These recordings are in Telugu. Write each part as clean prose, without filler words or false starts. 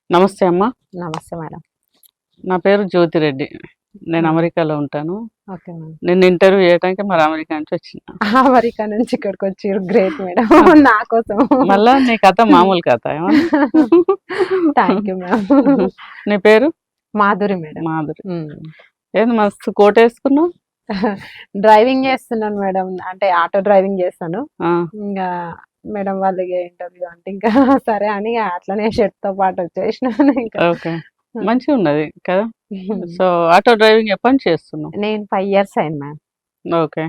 నమస్తే అమ్మ. నమస్తే మేడం. నా పేరు జ్యోతిరెడ్డి. నేను అమెరికాలో ఉంటాను. Okay madam. నిన్ను ఇంటర్వ్యూ చేయడానికి మరి అమెరికా నుంచి వచ్చిన. అమెరికా నుంచి ఇక్కడికి వచ్చారు, గ్రేట్ మేడం. నా కోసం మళ్ళా నీ కథ మామూలు కథ ఏమన్నా? Thank you madam. నీ పేరు? మాధురి మేడం. మాధురి. ఏంది మస్తు కోట్ వేసుకున్నావు? డ్రైవింగ్ చేస్తున్నాను మేడం, అంటే ఆటో డ్రైవింగ్ చేస్తాను. ఆ, ఇంకా మేడం వాళ్ళకి ఇంటర్వ్యూ అంటే ఇంకా సరే అని అట్లనే షర్ట్ తో పాటు వచ్చేసినాను ఇంకా. ఓకే, మంచిగా ఉన్నది కదా. సో ఆటో డ్రైవింగ్ ఎప్పటి నుంచి చేస్తున్నావు? నేను 5 years అయింది మ్యామ్. ఓకే,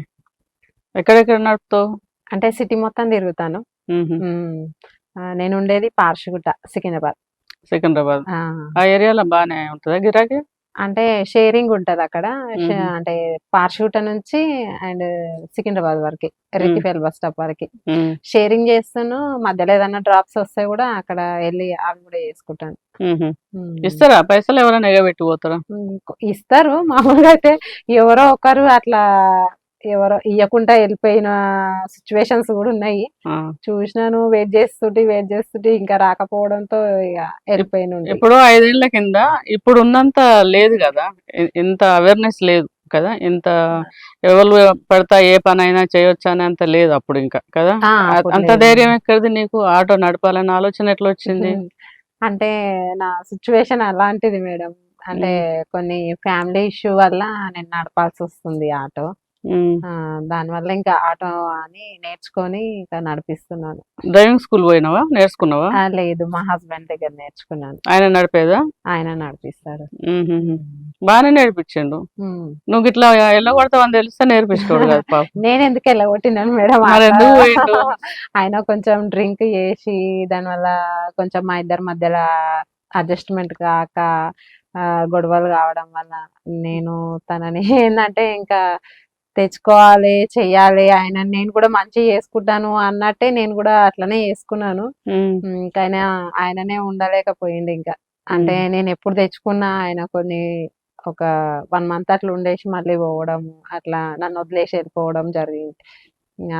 ఎక్కడెక్కడ నడుపుతావు? అంటే సిటీ మొత్తం తిరుగుతాను. నేను ఉండేది పార్షిగుట్ట, సికింద్రాబాద్. సికింద్రాబాద్ ఆ, ఆ ఏరియాలో బాగానే ఉంటుందా గిరాకీ? అంటే షేరింగ్ ఉంటది అక్కడ. మ్మ్. అంటే పార్షిగుట్ట నుంచి అండ్ సికింద్రాబాద్ వరకు, రెట్టిపేల్ బస్ స్టాప్ వరకు ఉమ్, షేరింగ్ చేస్తాను. మధ్యలో ఏదైనా డ్రాప్స్ వస్తే కూడా అక్కడ వెళ్ళి అవి కూడా చేసుకుంటాను. ఉహు. ఉమ్. ఇస్తారా పైసలు? ఎవరైనా ఎగబెట్టి పోతారా? ఇస్తారు మామూలుగా అయితే. ఎవరో ఒకరు అట్లా ఎవరో ఇయ్యకుండా వెళ్ళిపోయిన సిచ్యువేషన్స్ కూడా ఉన్నాయి. ఆ. చూసినాను, వెయిట్ చేస్తుంటే ఇంకా రాకపోవడంతో ఇక వెళ్ళిపోయిన. ఇప్పుడు 5 ఏళ్ల కింద ఇప్పుడు ఉన్నంత లేదు కదా, ఇంత అవేర్నెస్ లేదు కదా, ఇంత ఎవరు పడతా ఏ పని అయినా చేయొచ్చు అనేంత లేదు అప్పుడు ఇంకా కదా. అంత ధైర్యం ఎక్కడిది నీకు? ఆటో నడపాలన్న ఆలోచన ఎట్లా వచ్చింది? అంటే నా సిచ్యువేషన్ అలాంటిది మేడం. అంటే కొన్ని ఫ్యామిలీ ఇష్యూ వల్ల నేను నడపాల్సి వస్తుంది ఆటో. దానివల్ల ఇంకా ఆటో అని నేర్చుకొని ఇంకా నడిపిస్తున్నాను. డ్రైవింగ్ స్కూల్ పోయినావా, నేర్చుకున్నావా? లేదు, మా హస్బెండ్ దగ్గర నేర్చుకున్నాను. ఆయన నడిపేదా? ఆయన నడిపిస్తారు. బాగానే నేర్పించిండు. నువ్వు ఇట్లా వెళ్ళగొడతావని తెలిస్తే నేర్పిస్తాడు కదా పాప. నేను ఎందుకు వెళ్ళగొట్టినాను మేడం? మరి ఎందుకు పోయిండు? ఆయన కొంచెం డ్రింక్ చేసి దానివల్ల కొంచెం మా ఇద్దరి మధ్యలో అడ్జస్ట్మెంట్ కాక గొడవలు కావడం వల్ల నేను తనని ఏంటంటే ఇంకా తెచ్చుకోవాలి, చెయ్యాలి, ఆయన నేను కూడా మంచి చేసుకుంటాను అన్నట్టే నేను కూడా అట్లనే చేసుకున్నాను. ఇంకా ఆయననే ఉండలేకపోయింది ఇంకా. అంటే నేను ఎప్పుడు తెచ్చుకున్నా ఆయన ఒక 1 month అట్లా ఉండేసి మళ్ళీ పోవడం, అట్లా నన్ను వదిలేసి వెళ్ళిపోవడం జరిగింది.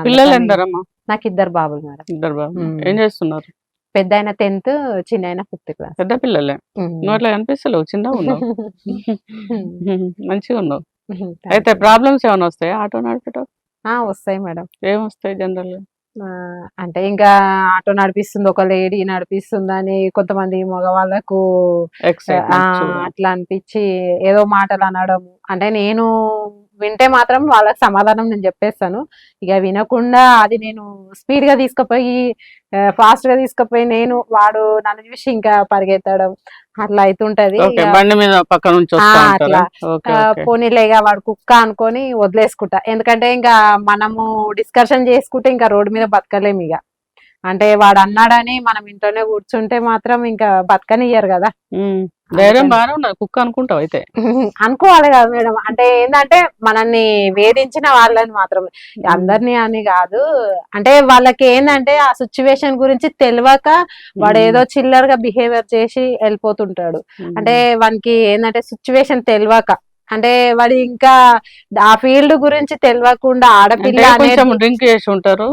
పిల్లలు ఎందరమ్మా? నాకు 2 బాబులు మేడం. 2 బాబులు. ఏం చేస్తున్నారు? పెద్ద ఆయన 10th, చిన్న ఆయన 5th class. పెద్ద పిల్లలే. నువ్వు అట్లా కనిపిస్తలేవు, చిన్నగా ఉన్నావు. మంచిగా ఉన్నావు. అయితే ప్రాబ్లమ్స్ ఏమైనా వస్తాయా ఆటో నడిపేటో? వస్తాయి మేడం. ఏమొస్తాయి జనరల్ గా? అంటే ఇంకా ఆటో నడిపిస్తుంది ఒక లేడీ నడిపిస్తుందని కొంతమంది మగవాళ్ళకు అట్లా అనిపించి ఏదో మాటలు అనడం. అంటే నేను వింటే మాత్రం వాళ్ళకి సమాధానం నేను చెప్పేస్తాను. ఇక వినకుండా అది నేను స్పీడ్ గా తీసుకుపోయి ఫాస్ట్ గా తీసుకుపోయి వాడు నన్ను చూసి ఇంకా పరిగెత్తడం అట్లా అవుతుంటది. అట్లా పోనీలేగా వాడు కుక్క అనుకొని వదిలేసుకుంటా. ఎందుకంటే ఇంకా మనము డిస్కషన్ చేసుకుంటే ఇంకా రోడ్డు మీద బతకలేము ఇక. అంటే వాడు అన్నాడని మనం ఇంట్లోనే కూర్చుంటే మాత్రం ఇంకా బతకనియ్యరు కదా. ధైర్యం బాగానే ఉన్నది, కుక్క అనుకుంటావు అయితే. అనుకోవాలి కదా మేడం. అంటే ఏంటంటే మనల్ని వేధించిన వాళ్ళని మాత్రం, అందరినీ అని కాదు. అంటే వాళ్ళకి ఏంటంటే ఆ సిచ్యువేషన్ గురించి తెలియక వాడు ఏదో చిల్లర్ గా బిహేవియర్ చేసి వెళ్ళిపోతుంటాడు. అంటే వానికి ఏంటంటే సిచ్యువేషన్ తెలియక, అంటే వాడు ఇంకా ఆ ఫీల్డ్ గురించి తెలియకుండా ఆడపిల్ల డ్రింక్ చేసి ఉంటారు,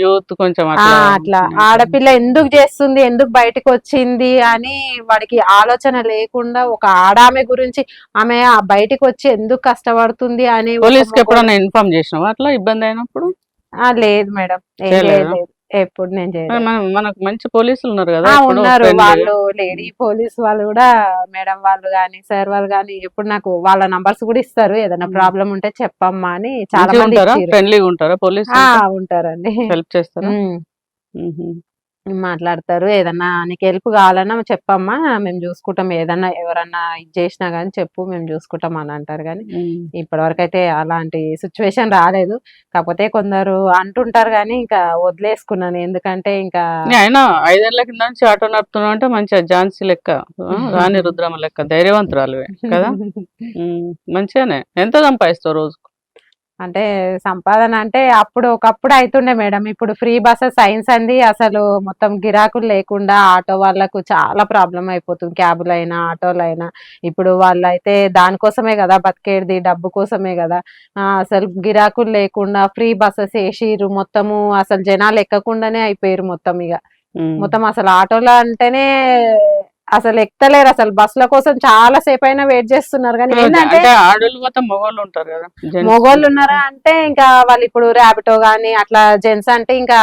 యూత్ కొంచెం అట్లా ఆడపిల్ల ఎందుకు చేస్తుంది, ఎందుకు బయటకు వచ్చింది అని వాడికి ఆలోచన లేకుండా ఒక ఆడామె గురించి ఆమె బయటకు వచ్చి ఎందుకు కష్టపడుతుంది అని పోలీస్కి ఎప్పుడన్నా ఇన్ఫార్మ్ చేసినావా అట్లా ఇబ్బంది అయినప్పుడు? లేదు మేడం, ఎప్పుడు నేను చేయలేదు. మనకు మంచి పోలీసులు ఉన్నారు కదా. ఉన్నారు వాళ్ళు, లేడీ పోలీస్ వాళ్ళు కూడా, మేడం వాళ్ళు గాని సార్ వాళ్ళు గాని ఎప్పుడు నాకు వాళ్ళ నంబర్స్ కూడా ఇస్తారు. ఏదైనా ప్రాబ్లం ఉంటే చెప్పమ్మా అని చాలా మంది ఫ్రెండ్లీగా ఉంటారా పోలీసు? ఉంటారండి, హెల్ప్ చేస్తారా? మాట్లాడతారు. ఏదన్నా నీకు హెల్ప్ కావాలన్నా చెప్పమ్మా, మేము చూసుకుంటాం, ఏదన్నా ఎవరన్నా ఇది చేసినా గానీ చెప్పు, మేము చూసుకుంటాం అని అంటారు. కానీ ఇప్పటి వరకు అయితే అలాంటి సిచ్యువేషన్ రాలేదు. కాకపోతే కొందరు అంటుంటారు కానీ ఇంకా వదిలేసుకున్నాను. ఎందుకంటే ఇంకా అయినా 5 ఏళ్ల కింద నుంచి ఆటో నడుపుతున్నావు అంటే మంచిగా ఝాన్సీ లెక్క, రాణి రుద్రమ లెక్క ధైర్యవంతురాలువే కదా. మంచిగానే. ఎంత సంపాదిస్తావు రోజు? అంటే సంపాదన అంటే ఒకప్పుడు అవుతుండే మేడం. ఇప్పుడు ఫ్రీ బస్సెస్ సైన్స్ అంది, అసలు మొత్తం గిరాకులు లేకుండా ఆటో వాళ్ళకు చాలా ప్రాబ్లం అయిపోతుంది. క్యాబులైనా ఆటోలైనా ఇప్పుడు వాళ్ళైతే దానికోసమే కదా బతికేది, డబ్బు కోసమే కదా. అసలు గిరాకులు లేకుండా ఫ్రీ బస్సెస్ వేసిర్రు. మొత్తము అసలు జనాలు ఎక్కకుండానే అయిపోయారు మొత్తం. ఇక మొత్తం అసలు ఆటోలో అంటేనే అసలు ఎక్కలేరు, అసలు బస్సుల కోసం చాలా సేపు అయినా వెయిట్ చేస్తున్నారు. కానీ ఏంటంటే అంటే ఆడోళ్ళు మొత్తం మగవాళ్ళు ఉంటారు కదా, మొగోళ్ళు ఉన్నారా అంటే ఇంకా వాళ్ళు ఇప్పుడు ర్యాపిడో గానీ అట్లా, జెంట్స్ అంటే ఇంకా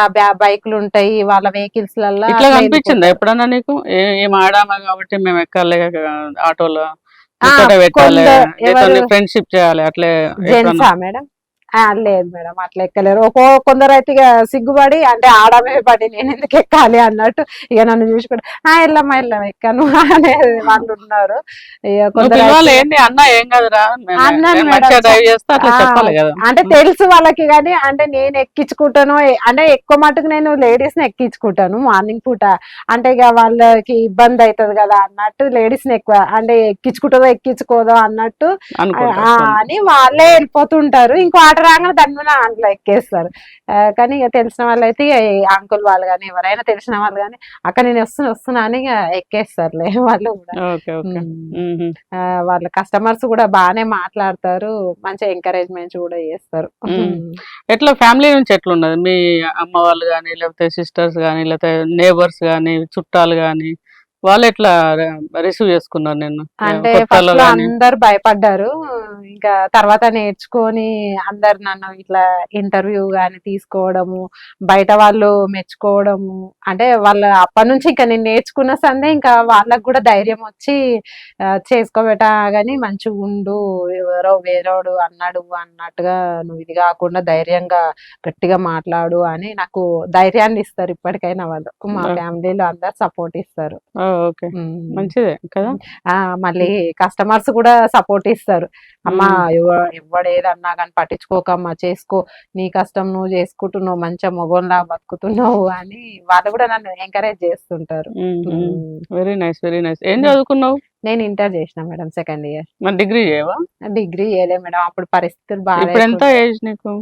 బైకులు ఉంటాయి వాళ్ళ వెహికల్స్ లలో. ఇట్లా కనిపించిందా ఎప్పుడన్నా నీకు? ఏం ఆడామా కాబట్టి మేము ఎక్కాలి ఆటోలో, ఇక్కడ పెట్టాలి, ఫ్రెండ్షిప్ చేయాలి అట్లే జెంట్సా మేడం? లేదు మేడం, అట్లా ఎక్కలేరు. కొందరు అయితే ఇక సిగ్గుపడి అంటే ఆడమే పడి నేను ఎందుకు ఎక్కాలి అన్నట్టు ఇక నన్ను చూసుకుంటే వెళ్ళమ్మా వెళ్ళాం ఎక్కాను అనేది వాళ్ళు ఉన్నారు. ఇక కొందరు అన్నా ఏం కదరా అన్నాను మేడం, అంటే తెలుసు వాళ్ళకి. కానీ అంటే నేను ఎక్కించుకుంటాను అంటే ఎక్కువ మటుకు నేను లేడీస్ ని ఎక్కించుకుంటాను మార్నింగ్ పూట. అంటే ఇక వాళ్ళకి ఇబ్బంది అవుతుంది కదా అన్నట్టు లేడీస్ ని ఎక్కువ అంటే ఎక్కించుకుంటుందో ఎక్కించుకోదో అన్నట్టు అని వాళ్ళే వెళ్ళిపోతుంటారు. ఇంకో రాగానే దాని మీద అందులో ఎక్కేస్తారు. కానీ ఇక తెలిసిన వాళ్ళు అయితే అంకుల్ వాళ్ళు కానీ ఎవరైనా తెలిసిన వాళ్ళు కానీ అక్కడ నేను వస్తున్నా అని ఎక్కేస్తారులే వాళ్ళు కూడా. వాళ్ళ కస్టమర్స్ కూడా బాగానే మాట్లాడతారు, మంచి ఎంకరేజ్మెంట్ కూడా చేస్తారు. ఎట్లా ఫ్యామిలీ నుంచి ఎట్లున్నది? మీ అమ్మ వాళ్ళు కానీ లేకపోతే సిస్టర్స్ కానీ లేకపోతే నేబర్స్ కానీ చుట్టాలు కానీ వాళ్ళు ఎట్లా రిసీవ్ చేసుకున్నారు నేను? అంటే ఫస్ట్ అందరు భయపడ్డారు, ఇంకా తర్వాత నేర్చుకొని అందరు నన్ను ఇట్లా ఇంటర్వ్యూ గాని తీసుకోవడము, బయట వాళ్ళు మెచ్చుకోవడము. అంటే వాళ్ళ అప్పటి నుంచి ఇంకా నేను నేర్చుకున్న సందే ఇంకా వాళ్ళకు కూడా ధైర్యం వచ్చి చేసుకోబెట్ట గాని మంచిగా ఉండు, ఎవరో వేరేవాడు అన్నాడు అన్నట్టుగా నువ్వు ఇది కాకుండా ధైర్యంగా గట్టిగా మాట్లాడు అని నాకు ధైర్యాన్ని ఇస్తారు ఇప్పటికైనా వాళ్ళు. మా ఫ్యామిలీలో అందరు సపోర్ట్ ఇస్తారు. మంచిదే కదా. మళ్ళీ కస్టమర్స్ కూడా సపోర్ట్ ఇస్తారు. అమ్మా ఎవడేదన్నా కానీ పట్టించుకోకమ్మా, చేసుకో, నీ కష్టం నువ్వు చేసుకుంటున్నావు, మంచిగా మొగోన్లా బతుకుతున్నావు అని వాళ్ళు కూడా నన్ను ఎంకరేజ్ చేస్తుంటారు. Very nice, very nice. ఏం చదువుకున్నావు? నేను ఇంటర్ చేసిన మేడం, సెకండ్ ఇయర్. డిగ్రీ చేయవా? డిగ్రీ చేయలే మేడం, అప్పుడు పరిస్థితులు బాగా. ఎంత ఏజ్ నీకు?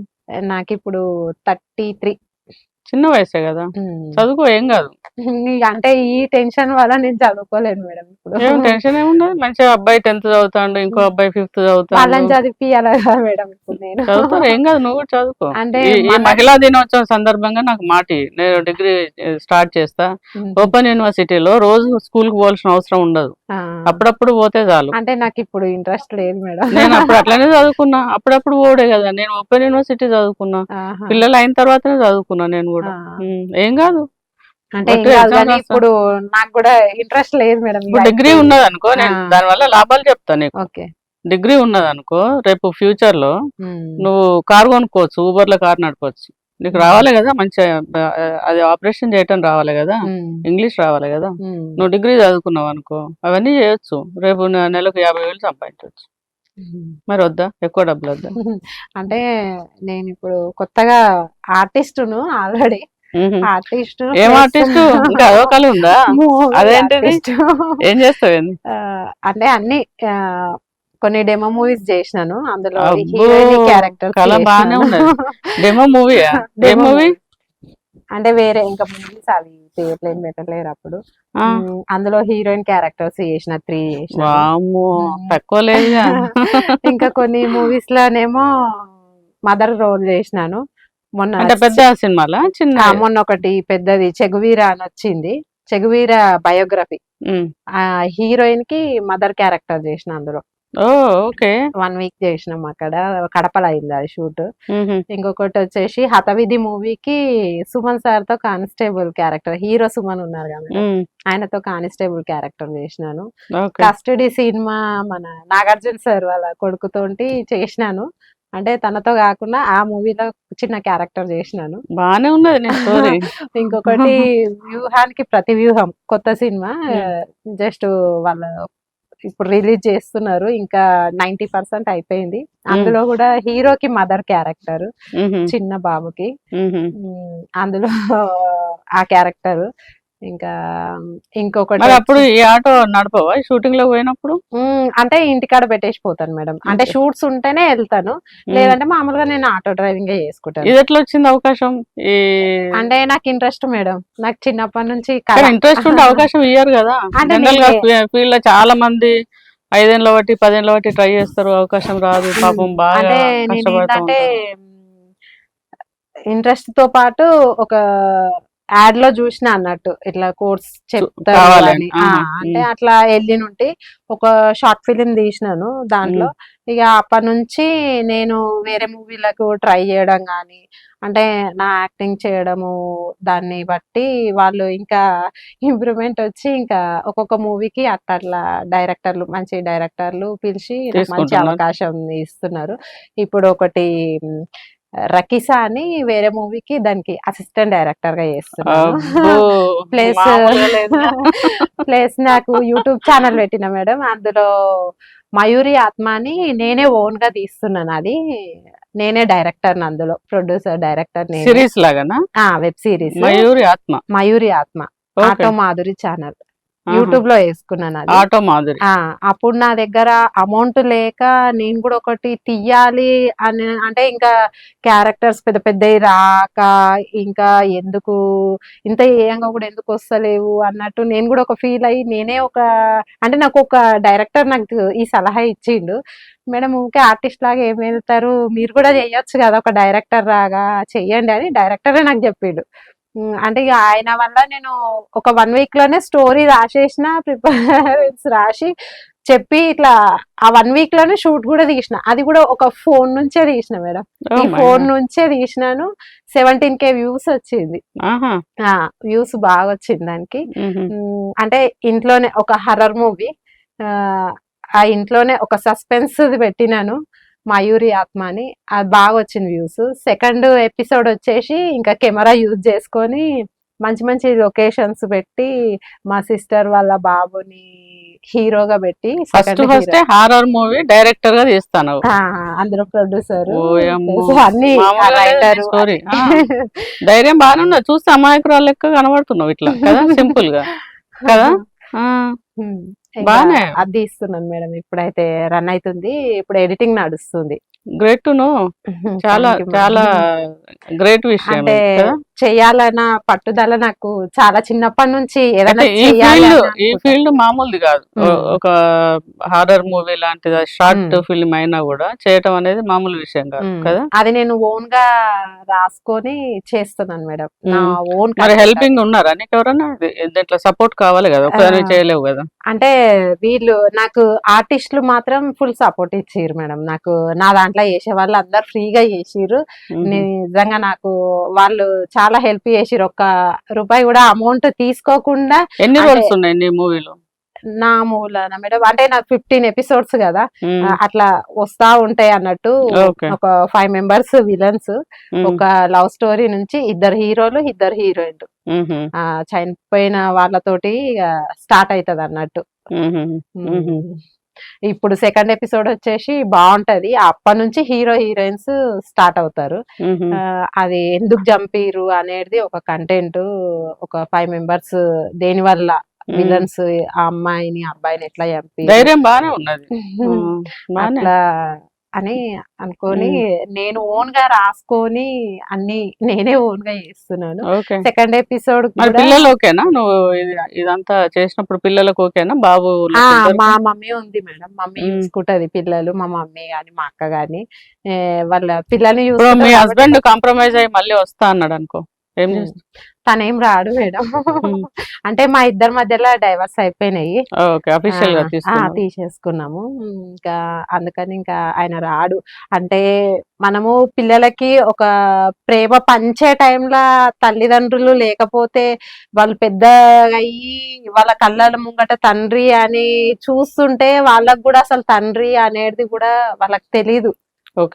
నాకు ఇప్పుడు 33. చిన్న వయసే కదా, చదువుకో, ఏం కాదు. అంటే ఈ టెన్షన్ వల్ల నేను చదువుకోలేను మేడం. ఇప్పుడు టెన్షన్ ఏముండదు, మంచిగా అబ్బాయి 10th చదువుతాడు, ఇంకో అబ్బాయి 5th చదువుతాడు, వాళ్ళని చదివియాలి కదా మేడం. ఇప్పుడు నేను చదువుతాను, ఏం కాదు, నువ్వు కూడా చదువుకో. అంటే మహిళా దినోత్సవం సందర్భంగా నాకు మాటి, నేను డిగ్రీ స్టార్ట్ చేస్తా ఓపెన్ యూనివర్సిటీలో. రోజు స్కూల్ కి పోవాల్సిన అవసరం ఉండదు, అప్పుడప్పుడు పోతే చాలు. అంటే నాకు ఇప్పుడు ఇంట్రెస్ట్ లేదు మేడం. నేను అప్పుడు అట్లనే చదువుకున్నా, అప్పుడప్పుడు పోడే కదా. నేను ఓపెన్ యూనివర్సిటీ చదువుకున్నా, పిల్లలు అయిన తర్వాతనే చదువుకున్నా నేను కూడా. ఏం కాదు. అంటే ఇప్పుడు నాకు కూడా ఇంట్రెస్ట్ లేదు మేడం. డిగ్రీ ఉన్నది అనుకో, నేను దానివల్ల లాభాలు చెప్తాను నీకు. డిగ్రీ ఉన్నది అనుకో, రేపు ఫ్యూచర్ లో నువ్వు కార్ కొనుక్కోవచ్చు, ఊబర్ లో కార్ నడపచ్చు. నీకు రావాలి కదా మంచిగా, అది ఆపరేషన్ చేయటం రావాలి కదా, ఇంగ్లీష్ రావాలి కదా. నువ్వు డిగ్రీ చదువుకున్నావు అనుకో, అవన్నీ చేయొచ్చు. రేపు నెలకు 50,000 సంపాదించవచ్చు. మరి వద్దా? ఎక్కువ డబ్బులు వద్దా? అంటే నేను ఇప్పుడు కొత్తగా ఆర్టిస్టును, ఆల్రెడీ ఆర్టిస్ట్. ఏం ఆర్టిస్ట్? ఇంకా అదో కళ ఉందా? అదేంటిది? ఏం చేస్తావు? అంటే అన్ని కొన్ని డెమో మూవీస్ చేసినాను, అందులో క్యారెక్టర్ బాగానే ఉన్నది. Demo movie? మూవీ అంటే వేరే ఇంకా మూవీస్ అవి ప్లేన్ పెట్టలేరు అప్పుడు. అందులో హీరోయిన్ క్యారెక్టర్స్ చేసిన 3 చేసిన. తక్కువ లేదు. ఇంకా కొన్ని మూవీస్ లోనేమో మదర్ రోల్ చేసినాను. మొన్న పెద్ద సినిమాలా చిన్న? మొన్న ఒకటి పెద్దది చెగువీర అని వచ్చింది, చెగువీర బయోగ్రఫీ. ఆ హీరోయిన్ కి మదర్ క్యారెక్టర్ చేసిన అందులో. ఓకే. 1 వీక్ చేసినాం అక్కడ, కడపలో అయింది అది షూట్. ఇంకొకటి వచ్చేసి హతవిధి మూవీకి సుమన్ సార్ తో కానిస్టేబుల్ క్యారెక్టర్, హీరో సుమన్ ఉన్నారు కదా, ఆయనతో కానిస్టేబుల్ క్యారెక్టర్ చేసినాను. కస్టడీ సినిమా మన నాగార్జున సార్ వాళ్ళ కొడుకుతోటి చేసినాను. అంటే తనతో కాకుండా ఆ మూవీలో చిన్న క్యారెక్టర్ చేసినాను, బానే ఉన్నది. ఇంకొకటి వ్యూహానికి ప్రతి వ్యూహం కొత్త సినిమా, జస్ట్ వాళ్ళ ఇప్పుడు రిలీజ్ చేస్తున్నారు, ఇంకా 90% అయిపోయింది. అందులో కూడా హీరోకి మదర్ క్యారెక్టర్, చిన్న బాబుకి. అందులో ఆ క్యారెక్టర్. ఇంకా ఇంకొకటి అప్పుడు ఈ ఆటో నడపవా షూటింగ్ లో పోయినప్పుడు? అంటే ఇంటికాడ పెట్టేసి పోతాను మేడం. అంటే షూట్స్ ఉంటేనే వెళ్తాను, లేదంటే మామూలుగా నేను ఆటో డ్రైవింగ్ చేసుకుంటాను. ఇది ఎట్లా వచ్చింది అవకాశం? అంటే నాకు ఇంట్రెస్ట్ మేడం, నాకు చిన్నప్పటి నుంచి ఇంట్రెస్ట్ ఉంటే అవకాశం ఇయ్యారు కదా. ఫీల్డ్ లో చాలా మంది 5 ఏళ్ళ బట్టి 10 ఏళ్ళ బట్టి ట్రై చేస్తారు, అవకాశం రాదు పాపం. బాగా ఇంట్రెస్ట్ తో పాటు ఒక యాడ్ లో చూసిన అన్నట్టు ఇట్లా కోర్స్ చెప్తారు కావాలని. అని ఆహా. అంటే అట్లా వెళ్ళి నుండి ఒక షార్ట్ ఫిలిం తీసినాను దాంట్లో. ఇక అప్పటి నుంచి నేను వేరే మూవీలకు ట్రై చేయడం కానీ అంటే నా యాక్టింగ్ చేయడము దాన్ని బట్టి వాళ్ళు ఇంకా ఇంప్రూవ్మెంట్ వచ్చి ఇంకా ఒక్కొక్క మూవీకి అట్లా డైరెక్టర్లు మంచి డైరెక్టర్లు పిలిచి నాకు మంచి తీసుకుంటున్నారు. అవకాశం ఇస్తున్నారు. ఇప్పుడు ఒకటి రకీసా అని వేరే మూవీకి దానికి అసిస్టెంట్ డైరెక్టర్ గా చేస్తున్నాను. అబ్బో, ప్లస్ మామూలుగా లేదు. ప్లస్ నాకు యూట్యూబ్ ఛానల్ పెట్టిన మేడం, అందులో మయూరి ఆత్మ అని నేనే ఓన్ గా తీస్తున్నాను. అది నేనే డైరెక్టర్, అందులో ప్రొడ్యూసర్ డైరెక్టర్ నేనే. సిరీస్ లాగానా? వెబ్ సిరీస్ మయూరి ఆత్మ. మయూరి ఆత్మ, okay. Auto Madhuri channel YouTube లో వేసుకున్నాను అది. ఆటో మాధురి. అప్పుడు నా దగ్గర అమౌంట్ లేక నేను కూడా ఒకటి తీయాలి అని అంటే ఇంకా క్యారెక్టర్స్ పెద్ద పెద్దవి రాక ఇంకా ఎందుకు ఇంత ఏయంగా కూడా ఎందుకు వస్తలేవు అన్నట్టు నేను కూడా ఒక ఫీల్ అయ్యి నేనే ఒక అంటే నాకు ఒక డైరెక్టర్ నాకు ఈ సలహా ఇచ్చిండు. మేడం ఊకే ఆర్టిస్ట్ లాగా ఏం వెళ్తారు, మీరు కూడా చెయ్యొచ్చు కదా ఒక డైరెక్టర్ రాగా, చెయ్యండి అని డైరెక్టరే నాకు చెప్పిండు. అంటే ఇక ఆయన వల్ల నేను ఒక 1 వీక్ లోనే స్టోరీ రాసేసిన, ప్రిపరేషన్స్ రాసి చెప్పి ఇట్లా ఆ 1 వీక్ లోనే షూట్ కూడా తీసిన. అది కూడా ఒక ఫోన్ నుంచే తీసిన మేడం. ఈ ఫోన్ నుంచే తీసినాను. 17K వ్యూస్ వచ్చింది. వ్యూస్ బాగా వచ్చింది దానికి. అంటే ఇంట్లోనే ఒక హర్రర్ మూవీ, ఆ ఇంట్లోనే ఒక సస్పెన్స్ పెట్టినాను, మయూరి ఆత్మ అని. అది బాగా వచ్చింది వ్యూస్. సెకండ్ ఎపిసోడ్ వచ్చేసి ఇంకా కెమెరా యూజ్ చేసుకొని మంచి మంచి లొకేషన్స్ పెట్టి మా సిస్టర్ వాళ్ళ బాబుని హీరోగా పెట్టి ఫస్ట్ హారర్ మూవీ డైరెక్టర్ గా తీస్తాను. అందులో ప్రొడ్యూసర్ అన్ని స్టోరీ. ధైర్యం బాగానే ఉన్నది, చూస్తే అమాయకురాలు లెక్క కనబడుతున్నావు ఇట్లా కదా, సింపుల్ గా కదా. బానే అది ఇస్తున్నాను మేడం. ఇప్పుడైతే రన్ అవుతుంది, ఇప్పుడు ఎడిటింగ్ నడుస్తుంది. Great to know. చాలా చాలా గ్రేట్ విషయం. అంటే చెయ్యాలన్న పట్టుదల నాకు చాలా చిన్నప్పటి నుంచి. ఈ ఫీల్డ్ మామూలుది కాదు. ఒక హారర్ మూవీ లాంటిది షార్ట్ ఫిల్మ్ అయినా కూడా చేయటం అనేది మామూలు విషయం కాదు కదా. అది నేను ఓన్ గా రాసుకొని చేస్తున్నాను మేడం. నా ఓన్. మరి హెల్పింగ్ ఉన్నారా నీకు ఎవరన్నా? దీంట్లో సపోర్ట్ కావాలి కదా, ఒకదాని చేయలేవు కదా. అంటే వీళ్ళు నాకు ఆర్టిస్టులు మాత్రం ఫుల్ సపోర్ట్ ఇచ్చారు మేడం. నాకు నా దాంట్లో చేసే వాళ్ళు అందరు ఫ్రీగా చేసిర్రు. నిజంగా నాకు వాళ్ళు చాలా హెల్ప్ చేసిర్రు. ఒక్క రూపాయి కూడా అమౌంట్ తీసుకోకుండా. ఎన్ని రోల్స్ ఉన్నాయి నీ మూవీలో? నా మూలన మేడం అంటే నాకు 15 ఎపిసోడ్స్ కదా, అట్లా వస్తా ఉంటాయి అన్నట్టు. ఒక 5 మెంబర్స్ విలన్స్, ఒక లవ్ స్టోరీ నుంచి 2 హీరోలు 2 హీరోయిన్లు చనిపోయిన వాళ్ళతోటి స్టార్ట్ అవుతుంది అన్నట్టు. ఇప్పుడు సెకండ్ ఎపిసోడ్ వచ్చేసి బాగుంటది. అప్పటి నుంచి హీరో హీరోయిన్స్ స్టార్ట్ అవుతారు. అది ఎందుకు చంపిరు అనేది ఒక కంటెంట్, ఒక 5 మెంబర్స్ దేని వల్ల విలన్స్ ఆ అమ్మాయిని అబ్బాయిని ఎట్లా చంపి. ధైర్యం బానే ఉన్నది అట్లా అని అనుకొని నేను ఓన్ గా రాసుకొని అన్ని నేనే ఓన్ గా చేస్తున్నాను. సెకండ్ ఎపిసోడ్ పిల్లలు ఓకేనా? నువ్వు ఇదంతా చేసినప్పుడు పిల్లలకు ఓకేనా? బాబు మా మమ్మీ ఉంది మేడం, మమ్మీ చూసుకుంటది పిల్లలు. మా మమ్మీ గాని మా అక్క గాని వాళ్ళ పిల్లల్ని చూసుకుంటారు. మీ హస్బెండ్ కాంప్రమైజ్ అయ్యి మళ్ళీ వస్తా అన్నాడు అనుకో, ఏం చేస్తా? తనేం రాడు మేడం. అంటే మా ఇద్దరి మధ్యలో డైవర్స్ అయిపోయినాయి, తీసేసుకున్నాము. ఇంకా అందుకని ఇంకా ఆయన రాడు. అంటే మనము పిల్లలకి ఒక ప్రేమ పంచే టైంలో తల్లిదండ్రులు లేకపోతే వాళ్ళు పెద్దగా అయ్యి వాళ్ళ కళ్ళ ముంగట తండ్రి అని చూస్తుంటే వాళ్ళకు కూడా అసలు తండ్రి అనేది కూడా వాళ్ళకి తెలీదు.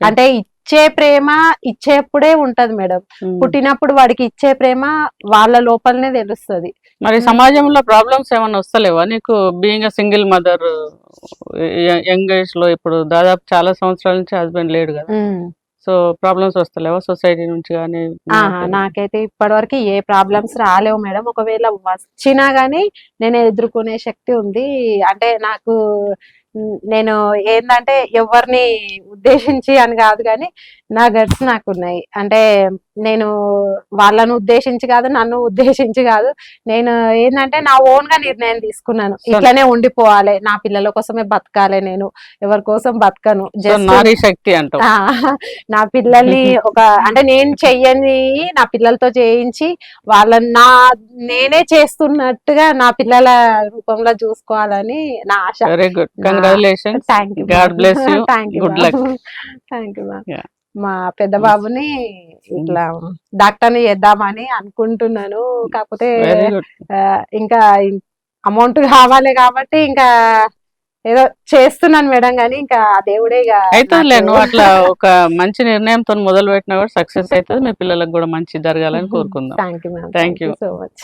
అంటే ఇచ్చే ప్రేమ ఇచ్చేప్పుడే ఉంటది మేడం. పుట్టినప్పుడు వాడికి ఇచ్చే ప్రేమ వాళ్ళ లోపలనే తెలుస్తుంది. మరి సమాజంలో ప్రాబ్లమ్స్ ఏమైనా వస్తలేవా నీకు? Being single mother, young age లో, ఇప్పుడు దాదాపు చాలా సంవత్సరాల నుంచి హస్బెండ్ లేడు కదా, సో ప్రాబ్లమ్స్ వస్తలేవా సొసైటీ నుంచి కానీ? నాకైతే ఇప్పటి వరకు ఏ ప్రాబ్లమ్స్ రాలేవు మేడం. ఒకవేళ వచ్చినా గానీ నేను ఎదుర్కొనే శక్తి ఉంది. అంటే నాకు నేను ఏంటంటే ఎవరిని ఉద్దేశించి అని కాదు కానీ నా గట్స్ నాకున్నాయి. అంటే నేను వాళ్ళను ఉద్దేశించి కాదు, నన్ను ఉద్దేశించి కాదు, నేను ఏంటంటే నా ఓన్ గా నిర్ణయం తీసుకున్నాను, ఇట్లనే ఉండిపోవాలి, నా పిల్లల కోసమే బతకాలి, నేను ఎవరి కోసం బతకను, జస్ట్ నారీ శక్తి అంటావు. నా పిల్లల్ని ఒక అంటే నేను చెయ్యని నా పిల్లలతో చేయించి వాళ్ళని నేనే చేస్తున్నట్టుగా నా పిల్లల రూపంలో చూసుకోవాలని నా ఆశ. Very good, congratulations, thank you, god bless you, thank you, good luck. Thank you ma'am. మా పెద్ద బాబుని ఇట్లా డాక్టర్ని చేద్దామని అనుకుంటున్నాను, కాకపోతే వెరీ గుడ్. ఇంకా అమౌంట్ కావాలి కాబట్టి ఇంకా ఏదో చేస్తున్నాను మేడం, కానీ ఇంకా దేవుడే ఇక అవుతుందిలే, నువ్వు అట్లా ఒక మంచి నిర్ణయంతో మొదలు పెట్టినా కూడా సక్సెస్ అవుతుంది. మీ పిల్లలకు కూడా మంచి జరగాలని కోరుకుందాం. Thank you ma'am, Thank you. So much.